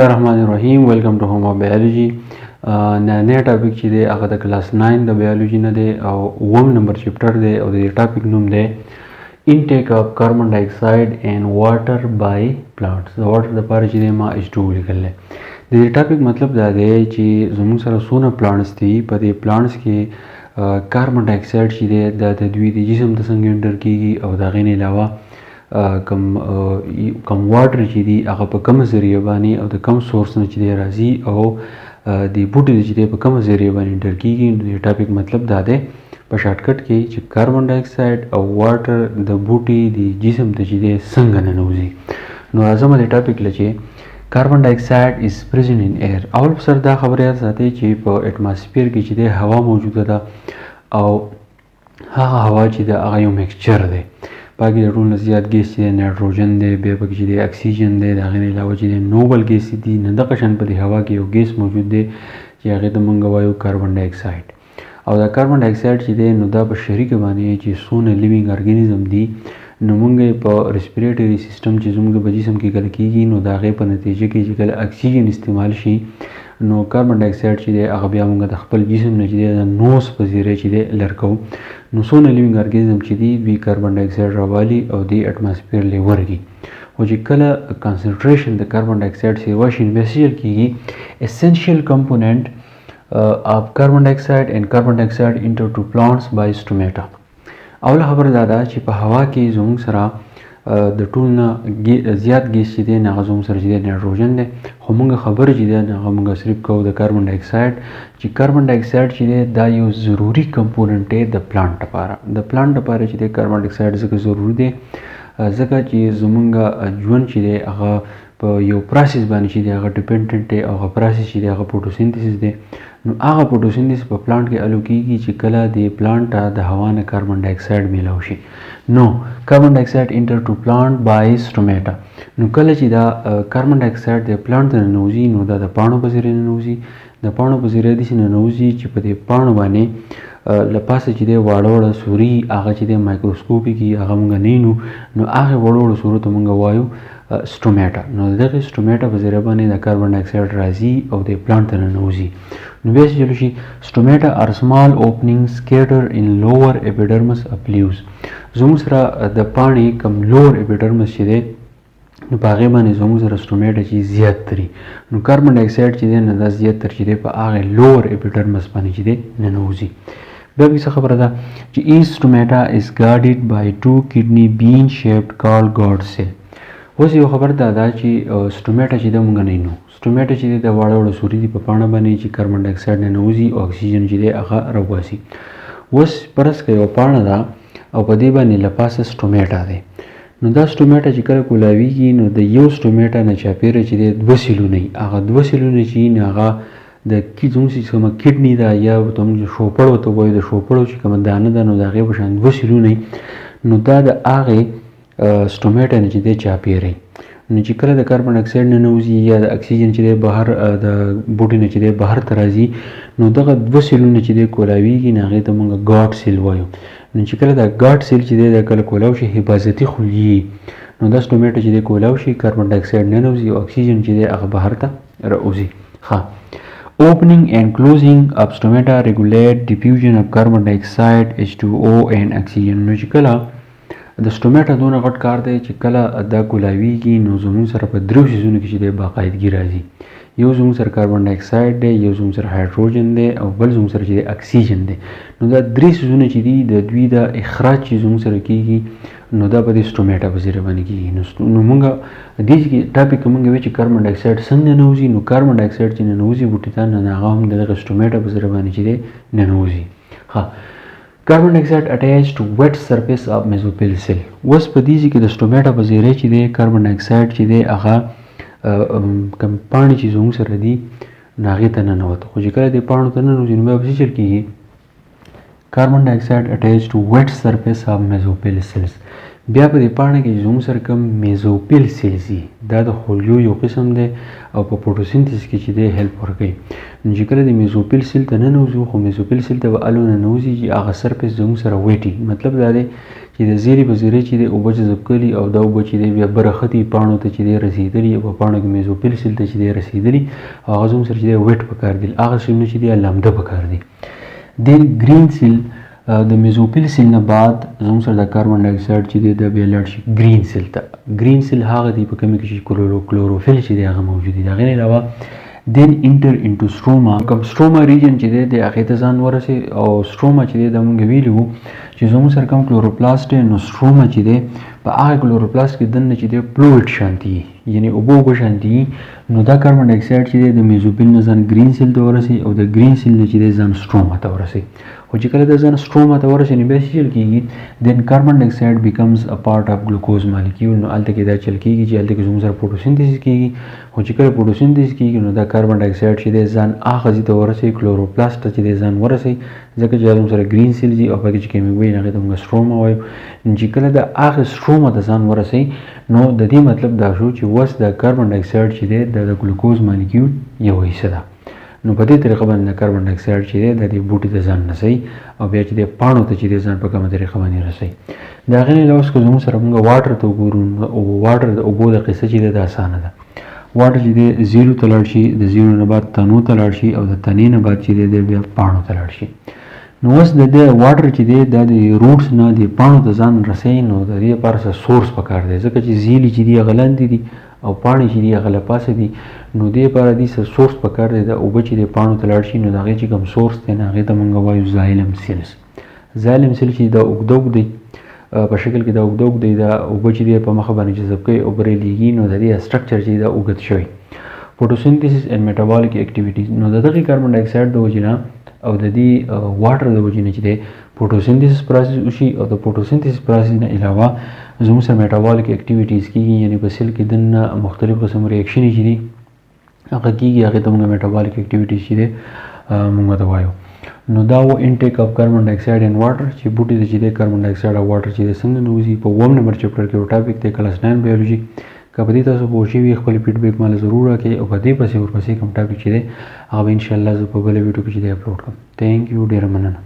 الرحمن الرحیم ویلکم ټو هوم بایولوژي. نن ټاپک چې دی هغه د کلاس 9 د بایولوژي نه دی او 1 نمبر چپټر دی او د ټاپک نوم دی انټیک اف کاربن ډای اکساید اینڈ واټر بای پلانټس. د واټر لپاره چې دی ما H2 لیکل دی. د دې ټاپک مطلب دا دی چې زموږ سره څونه پلانټس دي، په دې پلانټس کې کاربن ډای اکساید چې دی دا د دوی د جسم ته څنګه انټر کیږي او د هغې نه علاوه کم واټر چې دی هغه په کوم ذریعه باندې او د کوم سورس نه چې دی راځي او د بوټي چې دی په کوم ذریعه باندې انټر کیږي. د ټاپک مطلب دا دی په شارټکټ کې چې کاربن ډای اکساید او واټر د بوټي د جسم ته چې دی څنګه ننوځي. نو راځم د ټاپک لچې کاربن ډای اکساید از پریزنت ان ایر. اول په سر دا خبره یاد ساتئ چې په اټماسفیر کې چې دی هوا موجوده ده او هغه هوا چې دی هغه یو میکسچر دی. باقي د ټول نه زیات ګیس چې دی نایټروجن دی، بیا پکې چې دی اکسیجن دی، د هغې نه علاوه چې دی نوبل ګیس دي. نه دغه شان په دې هوا کې یو ګیس موجود دی چې هغې ته موږ وایو کاربن ډای اکساید. او دا کاربن ډای اکساید چې دی نو دا په شریکه باندې چې څونه لیوینګ ارګانیزم دي نو موږ په ریسپیریټري سیستم چې زموږ په جسم کې کله کیږي نو د هغې په نتیجه کې چې کله اکسیجن استعمال شي نو کاربن ډای اکساید چې دی هغه بیا موږ د خپل جسم نه چې دی د نوز په ذریعه چې دی لر کوو. نو څونه لیوینګ ارګانیزم چې دي دوی کاربن ډای اکساید راوالي او د اټماسفیر لی ورږي. خو چې کله کنسنټریشن د کاربن ډای اکساید چې واشي انویسیل کیږي اسینشیل کمپوننٹ of carbon dioxide and carbon dioxide enter to plants by stomata. اوله خبره دا ده چې په هوا کې زموږ سره د ټول نه زیات ګیس چې دی نه هغه زموږ سره چې دی نایټروجن دی، خو موږ خبره چې دی هغه موږ صرف کوو د کاربن ډای اکساید چې کاربن ډای اکساید چې دی دا یو ضروري کمپوننټ دی د پلانټ لپاره. د پلانټ لپاره چې دی کاربن ډای اکساید ځکه ضروري دی ځکه چې زموږ ژوند چې دی هغه په یو پروسس باندې چې دی هغه ډیپینډنټ دی او هغه پروسس چې دی هغه فوټوسینتھیسس دی. نو هغه فوټوسینتھیسس په پلانټ کې الو کیږي چې کله د پلانټ ته د هوا نه کاربن ډای اکساید میلاو شي. نو کاربن ډای اکساید انټر ټو پلانټ بای سټومیټا. نو کله چې دا کاربن ډای اکساید د پلانټ ته ننوځي نو دا د پاڼو په ذریعه ننوځي. د پاڼو په ذریعه داسې ننوځي چې په دې پاڼو باندې له پاسه چې دی واړه واړه سوري هغه چې دی مایکروسکوپي هغه موږ نه وینو. نو هغې وړو وړو سورو ته موږ وایو سټومیټا. نو دغه سټومیټا په ذریعه باندې د کاربن ډای اکساید راځي او د پلانټ ته ننوځي. نو بیا چې چلو شي سټومیټا آر سمال اوپننګ سکیټر ان لوور اپیډرمس اف لیوز. زموږ سره د پاڼې کم لوور اپیډرمس چې دی نو په هغې باندې زموږ سره سټومیټا چې زیات تري. نو کاربن ډای اکساید چې دی نه دا زیات تر چې دی په هغې لوور اپیډرمس باندې چې دی ننوځي. بیا بیا څه خبره ده چې ایچ سټومیټا از ګارډیډ بای 2 کډني بین شیپډ کالډ ګارډ سیل. اوس یو خبر دا ده چې سټومیټا چې دی موږ نه وینو. سټومیټا چې دی د واړه واړه سوري دي په پاڼه باندې چې کاربن ډای اکساید ننوځي او اکسیجن چې دی هغه راوباسي. اوس فرض که یو پاڼه ده او په دې باندې له پاسه سټومیټا دی. نو دا سټومیټا چې کله کولاویږي نو د یو سټومیټا نه چاپېره چې دی 2 سیلونه وي. هغه 2 سیلونه چې وي نو هغه د زموږ چې کومه کډني ده یا ته موږ شوپړ ورته وایو د شوپړو چې کومه دانه ده نو د هغې په شان 2 سیلونه وي. نو دا د هغې سټومیټا نه چې دی چاپېره. نو چې کله د کاربن ډای اکساید ننوځي یا د اکسیجن چې دی بهر د بوټي نه چې دی بهر ته راځي نو دغه 2 سیلونه چې دی کولاویږي نو هغې ته موږ ګاډ سیل وایو. نو چې کله دا ګاډ سیل چې دی دا کله کولاو شي حفاظتي خلیې نو دا سټومیټا چې دی کولاو شي کاربن ډای اکساید ننوځي او اکسیجن چې دی هغه بهر ته راوځي. ښه Opening and closing of stomata regulate diffusion of carbon dioxide, H2O and oxygen. نو چې کله د سټومیټا دونه غټ کار دی چې کله دا کولاویږي نو زموږ سره په 3 څیزونو کې چې دی باقاعدګي راځي. یو زموږ سره کاربن ډای اکساید دی، یو زموږ سره هایډروجن دی او بل زموږ سره چې دی اکسیجن دی. نو دا 3 څیزونه چې دي د دوی د اخراج چې زموږ سره کیږي نو دا په دې سټومیټا په ذریعه باندې کیږي. نو موږ دې ټاپک کې موږ وایو چې کاربن ډای اکساید څنګه ننوځي. نو کاربن ډای اکساید چې ننوځي بوټي ته نو هغه هم دغه سټومیټا په ذریعه باندې چې دی ننوځي. ښه کاربن ډای اکساید اٹیچ ټو ویټ سرفیس اف میزوفیل سیل. اوس په دې کې د سټومیټا په ذریعه چې دی کاربن ډای اکساید چې دی هغه کوم پاڼې چې زموږ سره دي نو هغې ته ننوت. خو چې کله دې پاڼو ته ننوځي نو بیا به څه چل کېږي کاربن ډای اکساید اٹیچ ټو ویټ سرفیس اف میزوفیل سیلز. بیا په دې پاڼه کې زموږ سره کوم میزوپیل سیلز دي دا د خلیو یو قسم دی او په فوټوسنتیز کې چې دی هیلپ ورکوي نو چې کله د میزوپیل سیل ته ننوځو خو میزوپیل سیل ته به الو ننوځي چې هغه سرفیس زموږ سره ویټي مطلب دا دی چې د زیرې په زیرې چې دی اوبه جذب کړي او دا اوبه چې دی بیا برختي پاڼو ته چې دی رسېدلي او په پاڼو کې میزوپیل سیل ته چې دی رسېدلي او هغه زموږ سره چې دی ویټ پکار دي هغه شیونه چې دی لامده پکار دي دین گرین سیل د میزوپیل سیل نه بعد زموږ سره د کاربن ډای اکساید چې دی د بیا لاړ شي ګرین سیل ته ګرین سیل هغه دی په کومه کې چې کلوروفیل چې دی هغه موجود دي د هغې نه علاوه then enter into stroma کوم stroma region چې دی د هغې ته ځان ورسي او stroma چې دی د مونږ ویلي وو چې زموږ سره کوم کلوروپلاست دی نو stroma چې دی په هغه کلوروپلاست کې دننه چې دی فلویډ شانتي یعنی اوبه شانتي نو دا کاربن ډای اکساید چې دی د میزوپیل نه ځان ګرین سیل ته ورسي او د ګرین سیل نه چې دی ځان stroma ته ورسي خو چې کله د ځان stroma ته ورسي نو بیا څه چل کېږي then carbon dioxide becomes a part of glucose molecule نو هلته کې دا چل کېږي چې هلته کې زموږ سره فوټوسنتیسس کېږي خو چې کله فوټوسنتیسس کېږي نو دا کاربن ډای اکساید چې دی ځان هغه ځای ته ورسوي کلوروپلاست ته چې دی ځان ورسوي ځکه چې زموږ سره ګرین سیل دي او پکې چې کومې وایي هغې ته موږ stroma وایو چې کله د هغې stroma ته ځان ورسوي نو د دې مطلب دا شو چې اوس د کاربن ډای اکساید چې دی د ګلوکوز مالیکیول یو حصه ده نو په دې طریقه باندې د کاربن ډای اکساید چې دی د دې بوټي ته ځان رسوي او بیا چې د پاڼو ته چې دی ځان په کومه طریقه باندې رسوي د هغې نه علاوه که زموږ سره موږ واټر ته وګورو واټر د اوبو د قصه چې دی دا اسانه ده واټر چې دی زیرو ته لاړ شي د زیرو نه بعد تنو ته لاړ شي او د تنې نه بعد چې دی بیا پاڼو ته لاړ شي نو اوس د دې واټر چې دی دا د روټس نه د پاڼو ته ځان رسوي نو د دې لپاره څه سورس پکار دی ځکه چې زیلې چې دي هغه لاندې دي او پاڼې چې دي هغه له پاسه دي نو دې لپاره دې څه سورس پکار دی د اوبه چې د پاڼو ته لاړ شي نو د هغې چې کوم سورس دی نو هغې ته موږ وایو زایلم سیلز زایلم سیل چې دا اوږده اوږده په شکل کې دا اوږده اوږده دا اوبه چې دی په مخه باندې جذب کوي او برېلیږي نو د دې سټرکچر چې دا اوږد شوی فوټوسنتیسس اینډ میټابولیک اکټیویټیز نو د دغې کاربن ډای اکساید د وجې نه او د دې واټر د وجې نه چې دی فوټوسنتیسس پروسس وشي او د فوټوسنتیسس پروسس نه علاوه زموږ سره میټابولیک اکټیویټیز کېږي یعنی په سیل کې دننه مختلف قسم ریاکشنې چې دي هغه کېږي هغې ته موږ میټابولیک اکټیویټیز چې دی موږ ته وایو نو دا و انټیک اف کاربن ډای اکساید اینډ واټر چې بوټي ته چې دی کاربن ډای اکساید او واټر چې دی څنګه نوځي په 1 نمبر چپټر کې یو ټاپک دی کلاس 9 بایولوژي که په دې تاسو پوه شوي خپل فیډبیک ماله ضرور راکړئ او په دې پسې ورپسې کوم ټاپک چې دی هغه به انشاءالله زه په بله ویډیو کې چې دی اپلوډ کړم تھینک یو ډېره مننه